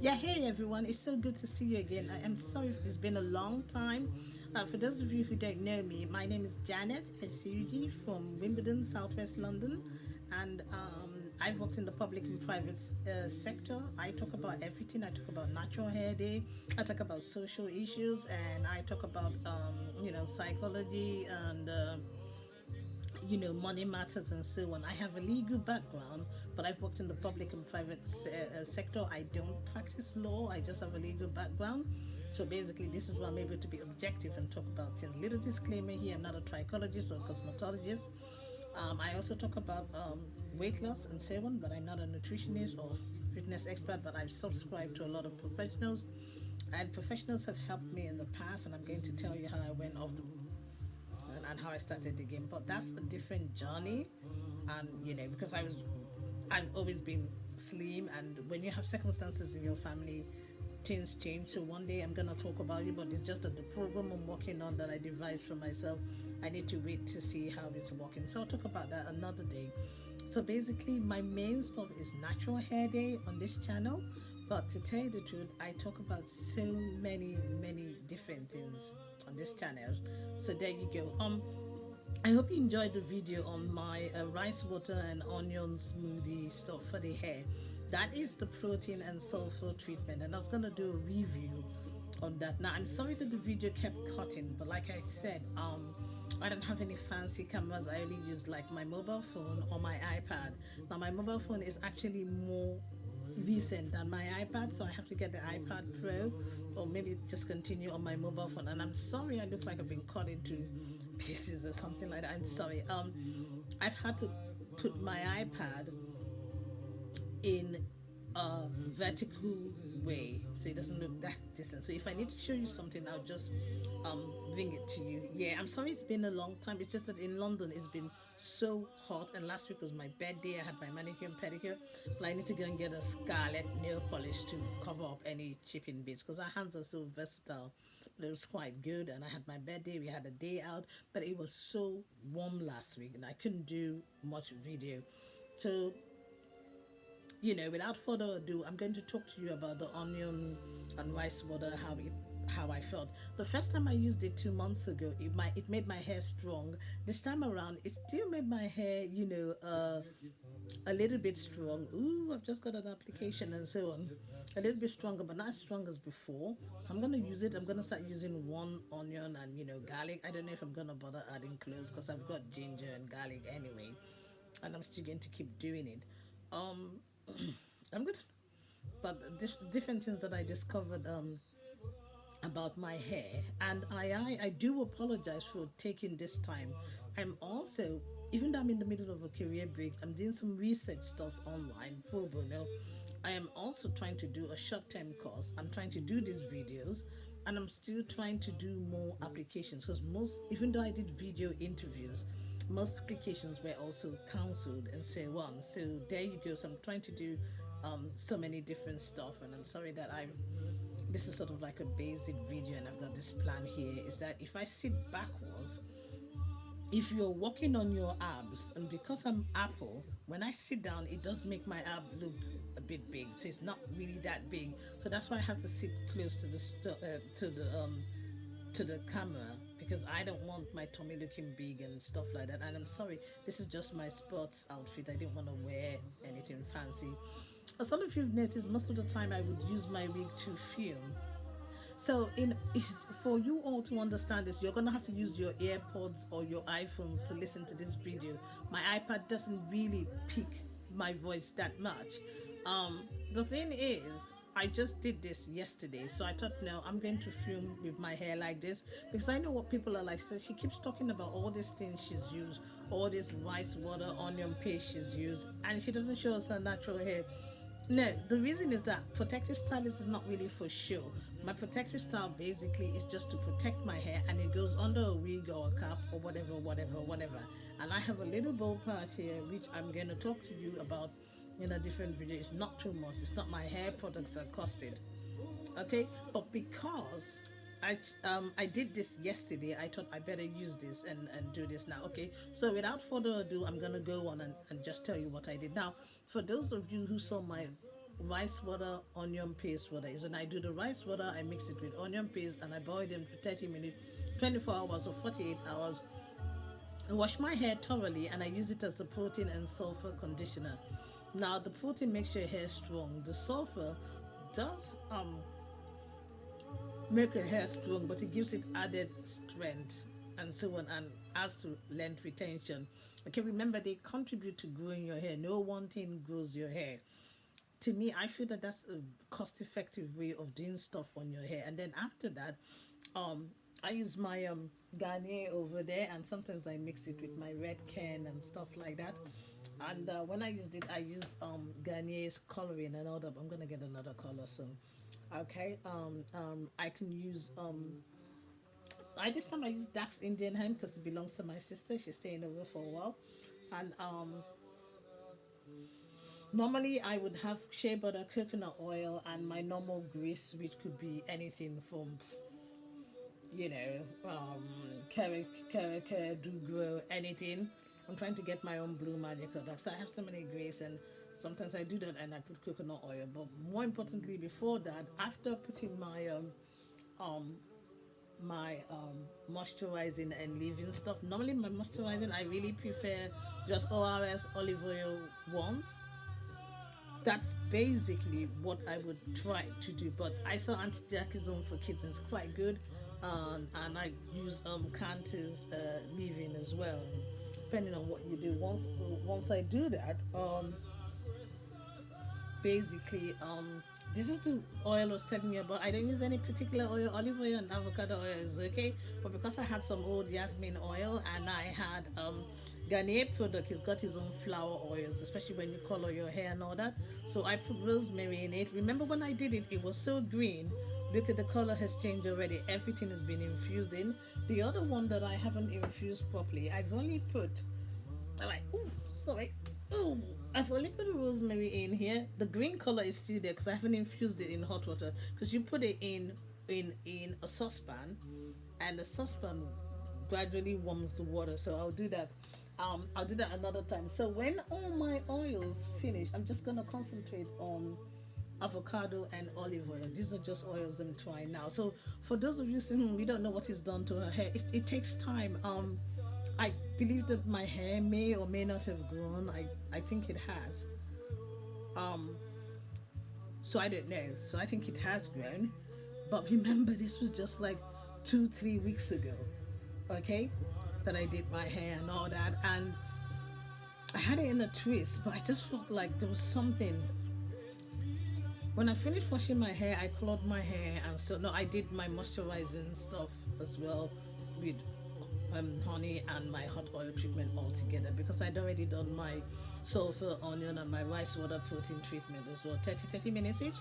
Yeah, hey everyone, it's so good to see you again. I am sorry if it's been a long time. For those of you who don't know me, my name is Janet FCUG from Wimbledon, Southwest London, and I've worked in the public and private sector. I talk about everything. I talk about Natural Hair Day, I talk about social issues, and I talk about psychology and money matters and so on. I have a legal background, but I've worked in the public and private sector. I don't practice law, I just have a legal background. So basically, this is why I'm able to be objective and talk about things. Little disclaimer here, I'm not a trichologist or cosmetologist. I also talk about weight loss and so on, but I'm not a nutritionist or fitness expert, but I've subscribed to a lot of professionals, and professionals have helped me in the past, and I'm going to tell you how I went off the and how I started the game. But that's a different journey, and because I've always been slim, and when you have circumstances in your family, things change. So one day I'm gonna talk about it, but it's just that the program I'm working on that I devised for myself, I need to wait to see how it's working. So I'll talk about that another day. So basically, my main stuff is Natural Hair Day on this channel. But to tell you the truth, I talk about so many different things on this channel. So there you go. I hope you enjoyed the video on my rice water and onion smoothie stuff for the hair. That is the protein and sulfur treatment, and I was gonna do a review on that. Now I'm sorry that the video kept cutting, but like I said, I don't have any fancy cameras. I only use like my mobile phone or my iPad. Now my mobile phone is actually more recent than my iPad, so I have to get the iPad Pro or maybe just continue on my mobile phone. And I'm sorry, I look like I've been cut into pieces or something like that. I'm sorry. I've had to put my iPad in a vertical way so it doesn't look that distant. So if I need to show you something, I'll just bring it to you. Yeah, I'm sorry it's been a long time. It's just that in London it's been so hot, and last week was my birthday. I had my manicure and pedicure, but I need to go and get a scarlet nail polish to cover up any chipping bits because our hands are so versatile. But it was quite good, and I had my birthday. We had a day out, but it was so warm last week, and I couldn't do much video. So without further ado, I'm going to talk to you about the onion and rice water, how I felt. The first time I used it 2 months ago, it made my hair strong. This time around, it still made my hair, a little bit strong. Ooh, I've just got an application and so on. A little bit stronger, but not as strong as before. So I'm gonna use it. I'm gonna start using one onion and garlic. I don't know if I'm gonna bother adding cloves because I've got ginger and garlic anyway, and I'm still going to keep doing it. Um, I'm good. But different things that I discovered about my hair, and I do apologize for taking this time. I'm also, even though I'm in the middle of a career break, I'm doing some research stuff online pro bono. I am also trying to do a short-term course. I'm trying to do these videos, and I'm still trying to do more applications because even though I did video interviews, most applications were also cancelled and so on. So there you go. So I'm trying to do so many different stuff, and I'm sorry that this is sort of like a basic video, and I've got this plan here. Is that if I sit backwards, if you're working on your abs, and because I'm Apple, when I sit down, it does make my ab look a bit big. So it's not really that big. So that's why I have to sit close to the camera because I don't want my tummy looking big and stuff like that. And I'm sorry, this is just my sports outfit. I didn't want to wear anything fancy. As some of you've noticed, most of the time I would use my wig to film. So, for you all to understand this, you're gonna have to use your AirPods or your iPhones to listen to this video. My iPad doesn't really pick my voice that much. The thing is, I just did this yesterday, so I thought, no, I'm going to film with my hair like this because I know what people are like. So she keeps talking about all these things she's used, all this rice water, onion paste she's used, and she doesn't show us her natural hair. No, the reason is that protective stylist is not really for show. My protective style basically is just to protect my hair, and it goes under a wig or a cap or whatever. And I have a little bowl part here which I'm going to talk to you about in a different video. It's not too much. It's not my hair products that cost it. Okay, but because I did this yesterday, I thought I better use this and do this now. Okay, so without further ado, I'm gonna go on and just tell you what I did. Now, for those of you who saw my rice water, onion paste water. Is when I do the rice water, I mix it with onion paste and I boil them for 30 minutes, 24 hours or 48 hours. I wash my hair thoroughly and I use it as a protein and sulfur conditioner. Now the protein makes your hair strong. The sulfur does make your hair strong, but it gives it added strength and so on, and adds to length retention. Okay, remember they contribute to growing your hair. No one thing grows your hair. To me, I feel that that's a cost-effective way of doing stuff on your hair. And then after that, um, I use my Garnier over there, and sometimes I mix it with my red can and stuff like that. And when I used it, I used Garnier's coloring and all that. I'm gonna get another color soon. Okay, I can use I this time I use Dax Indian Hen because it belongs to my sister. She's staying over for a while, and normally I would have shea butter, coconut oil, and my normal grease, which could be anything from carrot, dugro, anything. I'm trying to get my own blue magic product, so I have so many grease, and sometimes I do that and I put coconut oil. But more importantly, before that, after putting um my moisturizing and leave-in stuff. Normally, my moisturizing I really prefer just ORS olive oil ones. That's basically what I would try to do. But I saw anti-Jackism for kids and it's quite good. And I use Cantor's leave-in as well. Depending on what you do. Once I do that, basically this is the oil I was telling you about. I don't use any particular oil. Olive oil and avocado oil is okay, but because I had some old jasmine oil and I had Garnier product, he's got his own flower oils, especially when you color your hair and all that. So I put rosemary in it. Remember when I did it, it was so green. Look at the color has changed already. Everything has been infused in. The other one that I haven't infused properly, I've only put. I'm like, ooh, sorry. Ooh, I've only put the rosemary in here. The green color is still there because I haven't infused it in hot water. Because you put it in a saucepan, and the saucepan gradually warms the water. So I'll do that. I'll do that another time. So when all my oils finish, I'm just gonna concentrate on avocado and olive oil. These are just oils I'm trying now. So for those of you saying we don't know what is done to her hair, it takes time. I believe that my hair may or may not have grown. I think it has. Um, so I don't know. So I think it has grown. But remember, this was just like 2, 3 weeks ago. Okay, that I did my hair and all that, and I had it in a twist, but I just felt like there was something. When I finished washing my hair, I colored my hair, and so no, I did my moisturizing stuff as well with honey and my hot oil treatment all together because I'd already done my sulfur, onion, and my rice water protein treatment as well, 30 minutes each.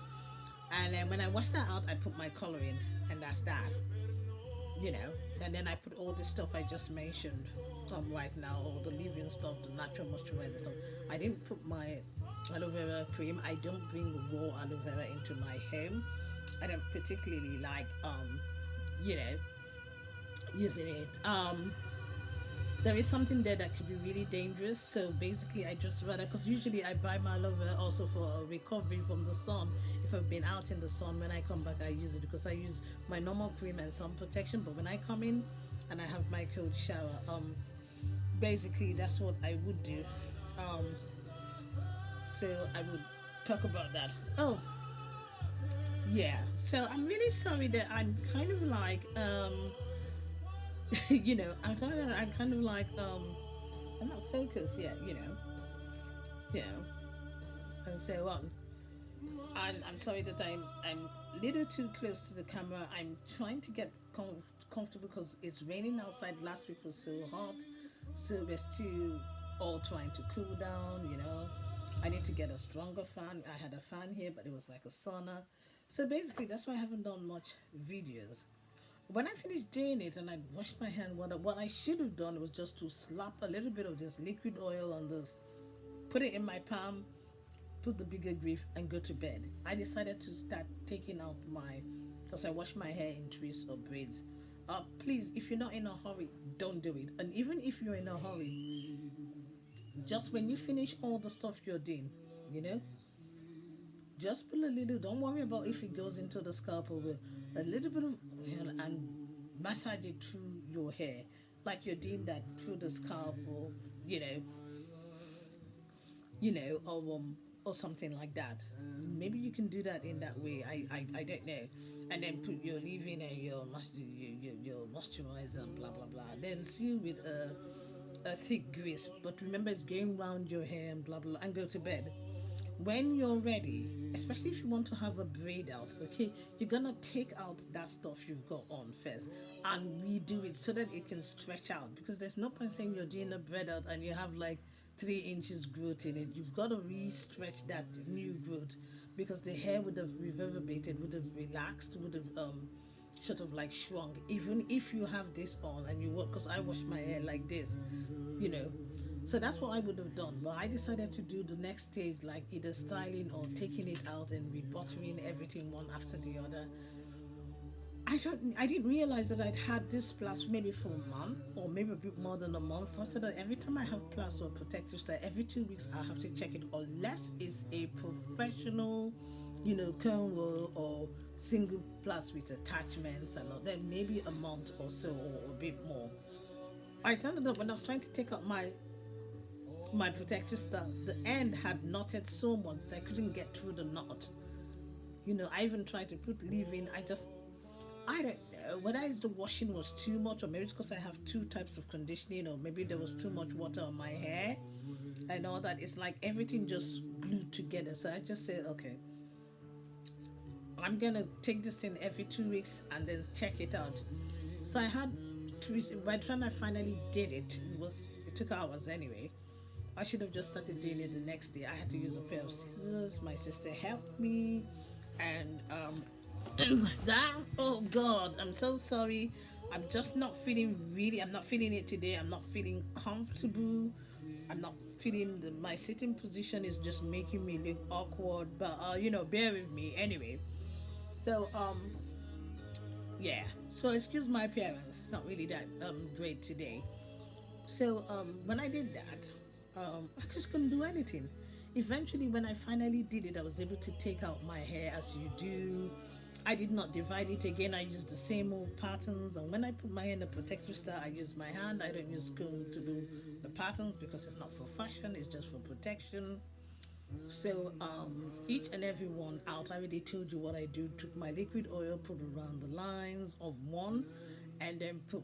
And then when I washed that out, I put my color in, and that's that, you know. And then I put all the stuff I just mentioned right now, all the leave-in stuff, the natural moisturizer stuff. I didn't put my aloe vera cream. I don't bring raw aloe vera into my home. I don't particularly like, you know, using it. There is something there that could be really dangerous. So basically, I just rather, because usually I buy my aloe vera also for a recovery from the sun. If I've been out in the sun, when I come back, I use it because I use my normal cream and sun protection. But when I come in and I have my cold shower, basically that's what I would do. Um, so I would talk about that. Oh, yeah. So I'm really sorry that I'm kind of like I'm kind of like I'm not focused yet, you know, and so on. And I'm sorry that I'm a little too close to the camera. I'm trying to get comfortable because it's raining outside. Last week was so hot, so we're still all trying to cool down. I need to get a stronger fan. I had a fan here, but it was like a sauna. So basically, that's why I haven't done much videos. When I finished doing it and I washed my hand, what I should have done was just to slap a little bit of this liquid oil on this, put it in my palm, put the bigger grief, and go to bed. I decided to start taking out because I wash my hair in twists or braids. Please, if you're not in a hurry, don't do it. And even if you're in a hurry, just when you finish all the stuff you're doing, you know, Just put a little. Don't worry about if it goes into the scalp or a little bit of oil and massage it through your hair, like you're doing that through the scalp, or you know, or something like that. Maybe you can do that in that way. I don't know. And then put your leave-in and your moisturizer and blah blah blah. Then seal with a thick grease. But remember, it's going around your hair and blah blah, and go to bed. When you're ready, especially if you want to have a braid out, okay, you're gonna take out that stuff you've got on first and redo it so that it can stretch out. Because there's no point saying you're doing a braid out and you have like 3 inches growth in it. You've got to re-stretch that new growth because the hair would have reverberated, would have relaxed, would have sort of like shrunk. Even if you have this on and you work, because I wash my hair like this, you know, so that's what I would have done. But I decided to do the next stage, like either styling or taking it out and rebuttering everything one after the other. I didn't realize that I'd had this plus maybe for a month or maybe a bit more than a month. So I said that every time I have plus or protective style, every 2 weeks I have to check it unless it's a professional, comb roll or single plus with attachments and all. Then maybe a month or so or a bit more. I turned up when I was trying to take out my protective stuff. The end had knotted so much that I couldn't get through the knot. I even tried to put leave in. I don't know whether it's the washing was too much, or maybe it's because I have two types of conditioning, or maybe there was too much water on my hair and all that. It's like everything just glued together. So I just said, okay, I'm gonna take this thing every 2 weeks and then check it out. So I had by the time I finally did it, it took hours anyway. I should have just started doing it the next day. I had to use a pair of scissors. My sister helped me, and that, oh God, I'm so sorry. I'm just not feeling really. I'm not feeling it today. I'm not feeling comfortable. I'm not feeling my sitting position is just making me look awkward. But bear with me anyway. So yeah. So excuse my appearance. It's not really that great today. So when I did that, I just couldn't do anything. Eventually, when I finally did it, I was able to take out my hair as you do. I did not divide it again. I used the same old patterns. And when I put my hair in a protective style, I use my hand. I don't use comb to do the patterns because it's not for fashion. It's just for protection. So each and every one out, I already told you what I do. Took my liquid oil, put around the lines of one, and then put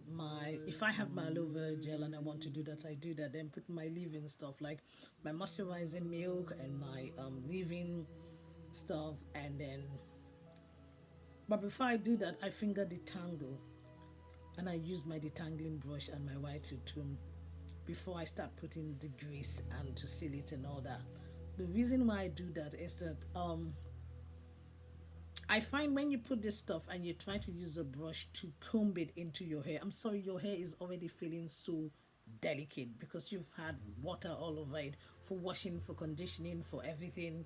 if I have my aloe vera gel and I want to do that, I do that. Then put my leave-in stuff like my moisturizing milk and my leave-in stuff, and then. But before I do that, I finger detangle, and I use my detangling brush and my white comb before I start putting the grease and to seal it and all that. The reason why I do that is that I find when you put this stuff and you try to use a brush to comb it into your hair, I'm sorry, your hair is already feeling so delicate because you've had water all over it for washing, for conditioning, for everything.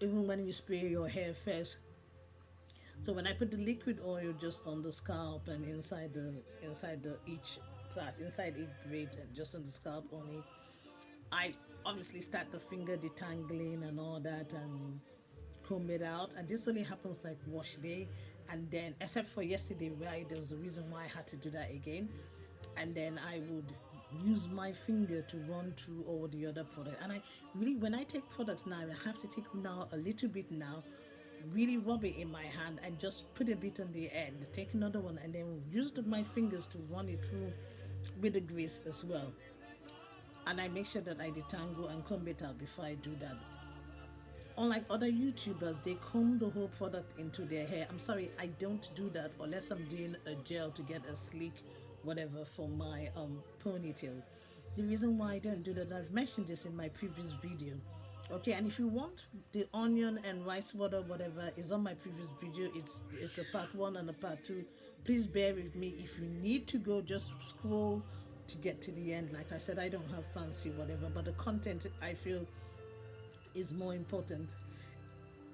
Even when you spray your hair first. So when I put the liquid oil just on the scalp and inside the each part, inside each braid, and just on the scalp only, I obviously start the finger detangling and all that and comb it out. And this only happens like wash day, and then except for yesterday, right? There was a reason why I had to do that again. And then I would use my finger to run through all the other products. And I really, when I take products now, I have to take now a little bit now, really rub it in my hand and just put a bit on the end. Take another one and then use my fingers to run it through with the grease as well. And I make sure that I detangle and comb it out before I do that. Unlike other YouTubers, they comb the whole product into their hair. I'm sorry, I don't do that unless I'm doing a gel to get a sleek whatever for my ponytail. The reason why I don't do that, I've mentioned this in my previous video. Okay, and if you want the onion and rice water, whatever is on my previous video, it's a part 1 and a part 2. Please bear with me. If you need to go, just scroll to get to the end. Like I said, I don't have fancy whatever, but the content I feel is more important.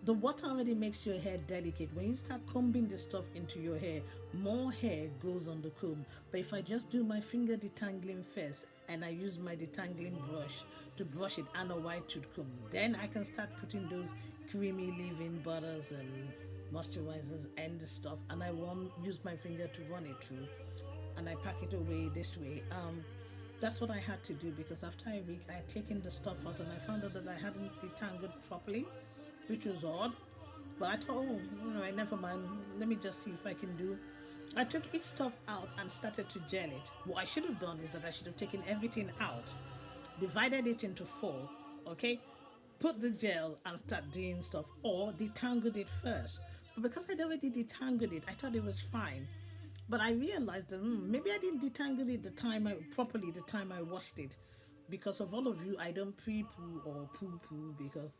The water already makes your hair delicate. When you start combing this stuff into your hair, more hair goes on the comb. But if I just do my finger detangling first and I use my detangling brush to brush it and a white tooth comb. Then I can start putting those creamy leave-in butters and moisturizers and the stuff, and I won't use my finger to run it through, and I pack it away this way. That's what I had to do because after a week I had taken the stuff out and I found out that I hadn't detangled properly, which was odd. But I thought, oh, never mind. Let me just see if I can do. I took each stuff out and started to gel it. What I should have done is that I should have taken everything out, divided it into four, okay? Put the gel and start doing stuff, or detangled it first. But because I'd already detangled it, I thought it was fine. But I realized that maybe I didn't detangle it properly the time I washed it. Because of all of you, I don't pre-poo or poo-poo because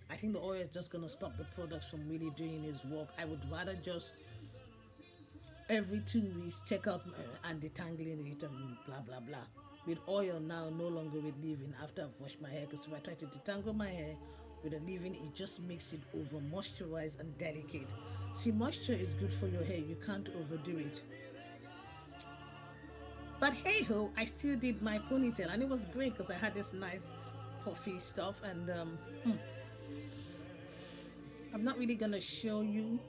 I think the oil is just gonna stop the products from really doing its work. I would rather just every 2 weeks check up and detangling it and blah blah blah. With oil now, no longer with leave-in after I've washed my hair. Because if I try to detangle my hair with a leave-in, it just makes it over moisturized and delicate. See, moisture is good for your hair. You can't overdo it. But hey ho, I still did my ponytail, and it was great because I had this nice puffy stuff. And I'm not really gonna show you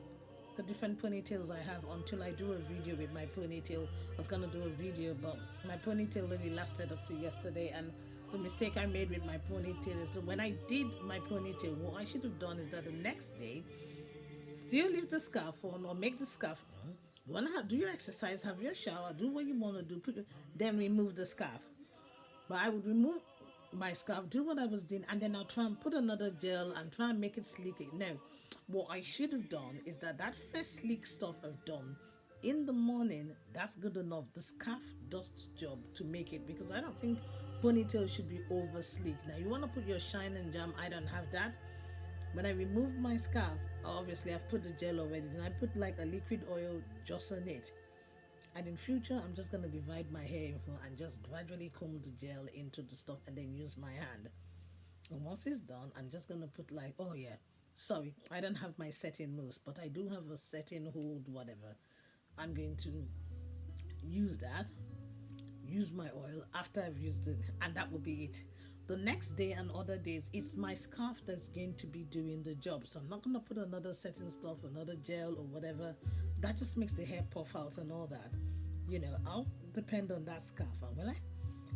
the different ponytails I have until I do a video with my ponytail. I was gonna do a video, but my ponytail really lasted up to yesterday, and the mistake I made with my ponytail is that when I did my ponytail, what I should have done is that the next day, still leave the scarf on or make the scarf on. You wanna do your exercise, have your shower, do what you wanna do, then remove the scarf. But I would remove my scarf, do what I was doing, and then I'll try and put another gel and try and make it sleek. No, what I should have done is that first sleek stuff I've done in the morning, that's good enough. The scarf does the job to make it, because I don't think ponytail should be over sleek. Now you want to put your shine and jam. I don't have that. When I removed my scarf, obviously I've put the gel already, and I put like a liquid oil just on it. And in future, I'm just gonna divide my hair and just gradually comb the gel into the stuff and then use my hand. And once it's done, I'm just gonna put like, oh yeah, sorry, I don't have my setting mousse, but I do have a setting hold, whatever. I'm going to use that, use my oil after I've used it, and that will be it. The next day and other days, it's my scarf that's going to be doing the job. So I'm not gonna put another setting stuff, another gel or whatever. That just makes the hair puff out and all that. I'll depend on that scarf. And when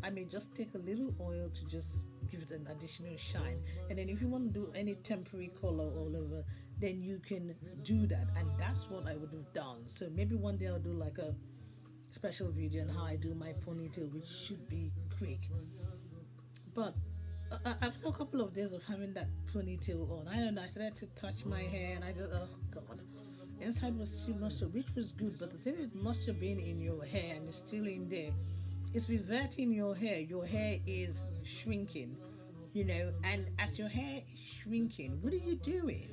I may just take a little oil to just give it an additional shine. And then if you want to do any temporary color all over, then you can do that. And that's what I would have done. So maybe one day I'll do like a special video on how I do my ponytail, which should be quick. But after a couple of days of having that ponytail on, I don't know, I started to touch my hair and I just, oh God. Inside was still moisture, which was good, but the thing with moisture being in your hair and it's still in there, it's reverting your hair. Your hair is shrinking, and as your hair is shrinking, what are you doing?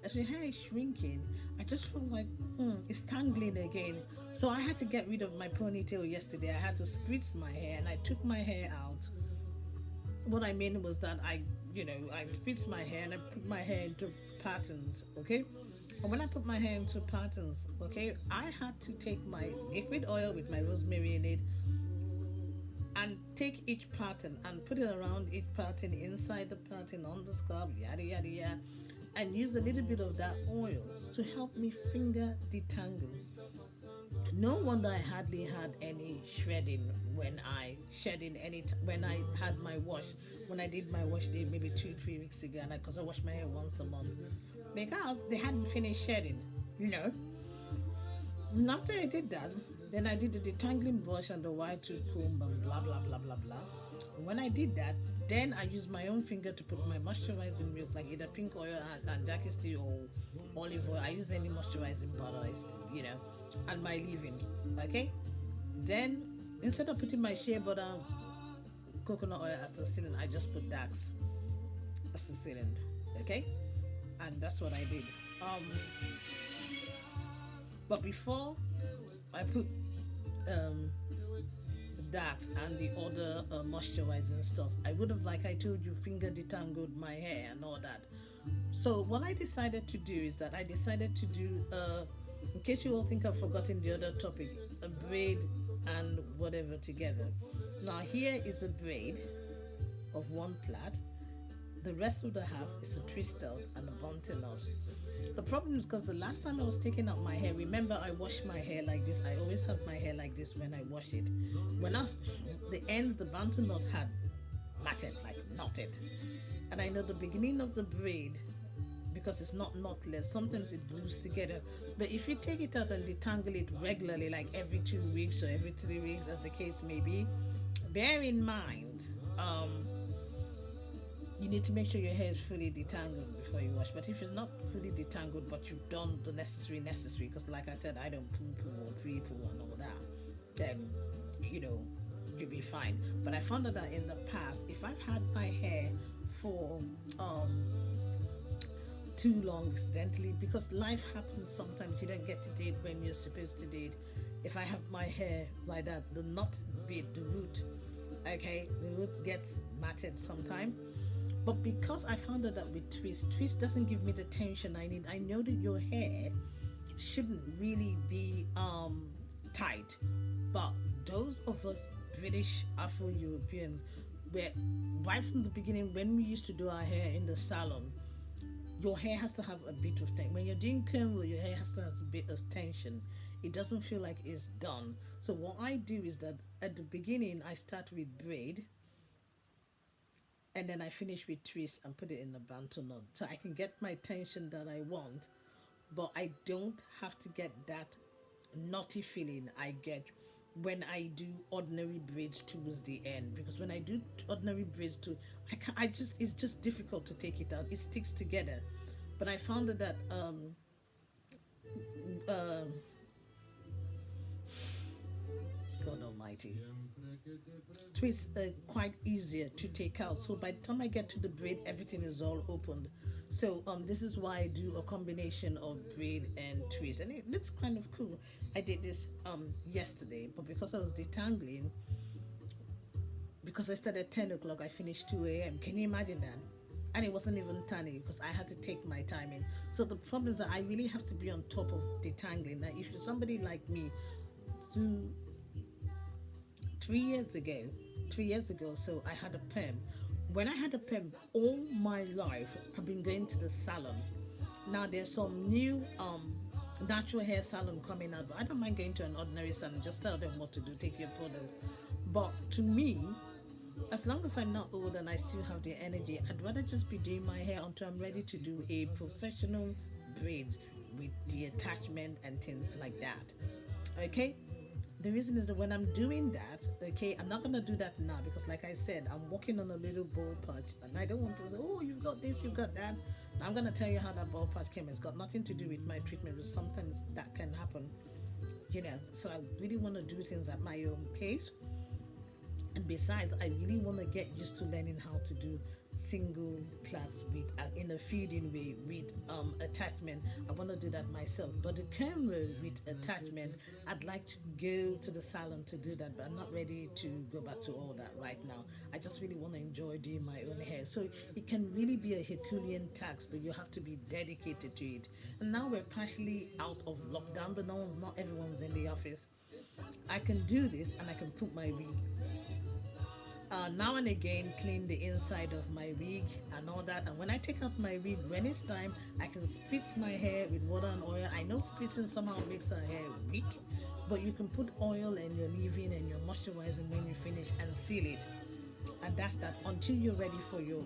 As your hair is shrinking, I just feel like, it's tangling again. So I had to get rid of my ponytail yesterday. I had to spritz my hair and I took my hair out. What I mean was that I spritz my hair and I put my hair into patterns, okay? And when I put my hair into patterns, okay, I had to take my liquid oil with my rosemary in it and take each pattern and put it around each pattern, inside the pattern, on the scalp, yada yada yada, and use a little bit of that oil to help me finger detangle. No wonder I hardly had any shredding when I had my wash. When I did my wash day maybe 2-3 weeks ago, and because I wash my hair once a month, because they hadn't finished shedding, And after I did that, then I did the detangling brush and the white tooth comb and blah blah blah blah blah. And when I did that, then I used my own finger to put my moisturizing milk, like either pink oil and Jackie Steel or olive oil. I use any moisturizing butter, and my leave-in. Okay. Then instead of putting my shea butter, coconut oil as the sealant, I just put Dax as the sealant. Okay. And that's what I did. But before I put the Dax and the other moisturizing stuff, I would have, like I told you, finger detangled my hair and all that. So what I decided to do is that I decided to do In case you all think I've forgotten the other topic, a braid and whatever together. Now here is a braid of one plait. The rest of the half is a twist out and a bunting out. The problem is because the last time I was taking out my hair, remember I wash my hair like this. I always have my hair like this when I wash it. When I the ends, the bunting knot had matted, like knotted. And I know the beginning of the braid, because it's not knotless, sometimes it glues together. But if you take it out and detangle it regularly, like every 2 weeks or every 3 weeks, as the case may be, bear in mind, you need to make sure your hair is fully detangled before you wash. But if it's not fully detangled, but you've done the necessary, because like I said, I don't poo poo or pre poo and all that, then you know you'll be fine. But I found out that in the past, if I've had my hair for too long accidentally, because life happens sometimes, you don't get to do it when you're supposed to do it. If I have my hair like that, the knot bit, the root, okay, the root gets matted sometime. But because I found out that with twist doesn't give me the tension I need. I know that your hair shouldn't really be tight, but those of us British Afro Europeans, where right from the beginning when we used to do our hair in the salon, your hair has to have a bit of tension. When you're doing comb roll, your hair has to have a bit of tension. It doesn't feel like it's done. So what I do is that at the beginning I start with braid, and then I finish with twist and put it in the bantu knot, so I can get my tension that I want, but I don't have to get that knotty feeling I get when I do ordinary braids towards the end. Because when I do ordinary braids too, I just, it's just difficult to take it out. It sticks together. But I found that uh, God Almighty, twists are quite easier to take out. So by the time I get to the braid, everything is all opened. So this is why I do a combination of braid and twist, and it looks kind of cool. I did this yesterday, but because I was detangling, because I started at 10 o'clock, I finished 2 a.m. Can you imagine that? And it wasn't even tanning because I had to take my time in. So the problem is that I really have to be on top of detangling. Now, if you're somebody like me, to 3 years ago, 3 years ago, so I had a perm. When I had a perm, all my life I've been going to the salon. Now there's some new natural hair salon coming out, but I don't mind going to an ordinary salon. Just tell them what to do, take your products. But to me, as long as I'm not old and I still have the energy, I'd rather just be doing my hair until I'm ready to do a professional braid with the attachment and things like that. Okay? The reason is that when I'm doing that, okay, I'm not gonna do that now because, like I said, I'm working on a little ball patch, and I don't want to say, "Oh, you've got this, you've got that." Now I'm gonna tell you how that ball patch came. It's got nothing to do with my treatment, but sometimes that can happen, you know. So I really want to do things at my own pace. And besides, I really want to get used to learning how to do single plaits with in a feeding way with attachment. I want to do that myself. But the camera with attachment, I'd like to go to the salon to do that, but I'm not ready to go back to all that right now. I just really want to enjoy doing my own hair. So it can really be a Herculean task, but you have to be dedicated to it. And now we're partially out of lockdown, but not everyone's in the office. I can do this and I can put my wig now and again, clean the inside of my wig and all that. And when I take out my wig, when it's time, I can spritz my hair with water and oil. I know spritzing somehow makes our hair weak, but you can put oil and your leave-in and your moisturizing when you finish and seal it. And that's that until you're ready for your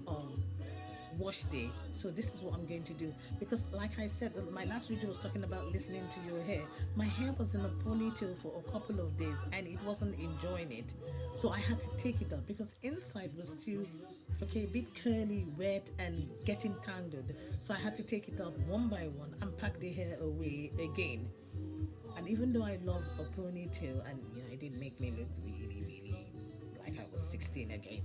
wash day. So this is what I'm going to do, because like I said, my last video was talking about listening to your hair. My hair was in a ponytail for a couple of days and it wasn't enjoying it, so I had to take it out because inside was still okay, a bit curly, wet and getting tangled. So I had to take it out one by one and pack the hair away again. And even though I love a ponytail, and you know, it did make me look really like I was 16 again,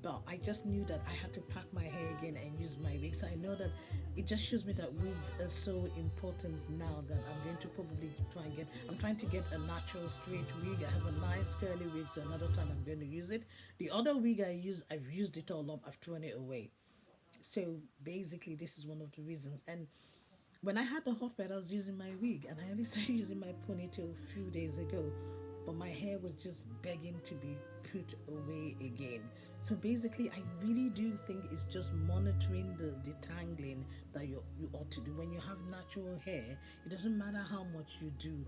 but I just knew that I had to pack my hair again and use my wig. So I know that it just shows me that wigs are so important now that I'm going to probably try and get, I'm trying to get a natural straight wig. I have a nice curly wig, so another time I'm going to use it. The other wig I use, I've used it all up, I've thrown it away. So basically this is one of the reasons. And When I had the hot weather, I was using my wig, and I only started using my ponytail a few days ago. But my hair was just begging to be put away again. So basically, I really do think it's just monitoring the detangling that you ought to do. When you have natural hair, it doesn't matter how much you do.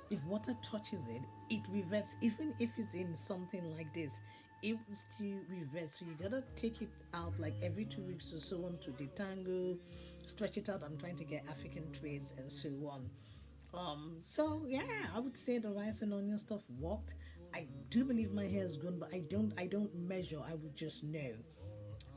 If water touches it, it reverts. Even if it's in something like this, it will still revert. So you gotta take it out like every 2 weeks or so on to detangle, stretch it out. I'm trying to get African trades and so on. So yeah, I would say the rice and onion stuff worked. I do believe my hair is grown, but I don't measure. I would just know,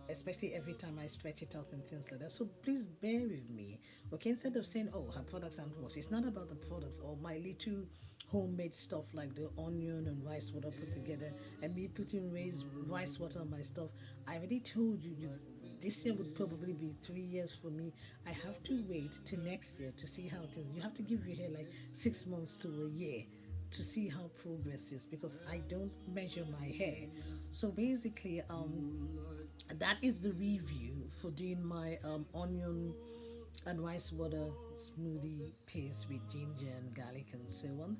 especially every time I stretch it out and things like that. So please bear with me. Okay, instead of saying, oh, her products aren't worth, it's not about the products or my little homemade stuff like the onion and rice water put together and me putting rice water on my stuff. I already told you, this year would probably be 3 years for me. I have to wait till next year to see how it is. You have to give your hair like 6 months to a year to see how progress is because I don't measure my hair. So basically, that is the review for doing my onion and rice water smoothie paste with ginger and garlic and so on,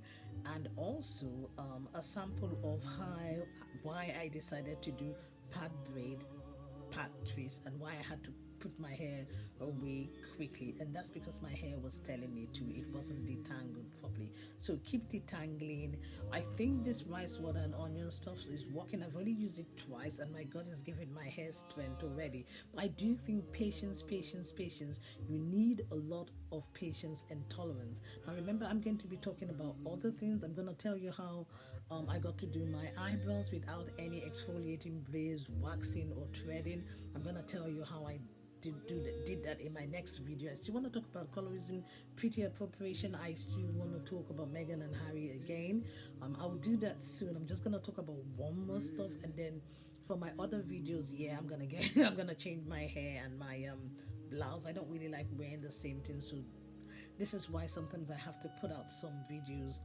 and also a sample of how why I decided to do pad braid, pat twist, and why I had to put my hair away quickly. And that's because my hair was telling me to, it wasn't detangled properly. So keep detangling. I think this rice water and onion stuff is working. I've only used it twice, and my God is giving my hair strength already. But I do think patience, patience, patience. You need a lot of patience and tolerance. Now remember, I'm going to be talking about other things. I'm going to tell you how I got to do my eyebrows without any exfoliating blades, waxing, or threading. I'm going to tell you how I did that in my next video. I still want to talk about colorism, pretty appropriation. I still want to talk about Meghan and Harry again. I'll do that soon. I'm just going to talk about one more stuff, and then for my other videos, yeah, I'm gonna get I'm gonna change my hair and my blouse. I don't really like wearing the same thing, so this is why sometimes I have to put out some videos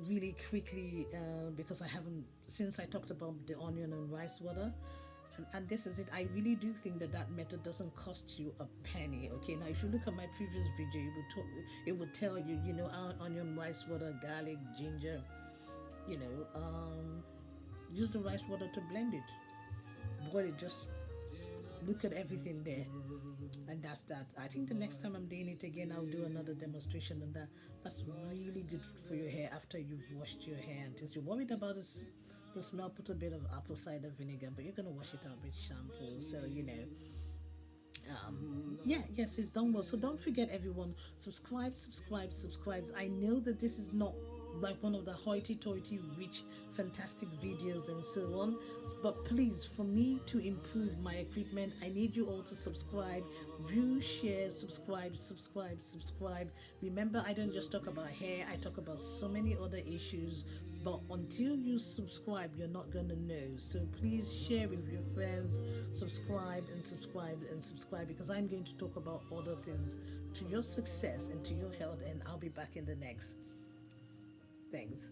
really quickly because I haven't, since I talked about the onion and rice water. And this is it. I really do think that that method doesn't cost you a penny. Okay, now if you look at my previous video, it would tell you, onion, rice water, garlic, ginger, you know, use the rice water to blend it, boil it, just look at everything there, and that's that. I think the next time I'm doing it again, I'll do another demonstration on that. That's really good for your hair after you've washed your hair. And since you're worried about this, the smell, put a bit of apple cider vinegar, but you're gonna wash it out with shampoo, so yeah, yes, it's done well. So don't forget, everyone, subscribe, subscribe, subscribe. I know that this is not like one of the hoity-toity rich fantastic videos and so on, but please, for me to improve my equipment, I need you all to subscribe, view, share, subscribe, subscribe, subscribe. Remember, I don't just talk about hair, I talk about so many other issues, but until you subscribe, you're not gonna know. So please share with your friends, subscribe and subscribe and subscribe, because I'm going to talk about other things to your success and to your health, and I'll be back in the next. Thanks.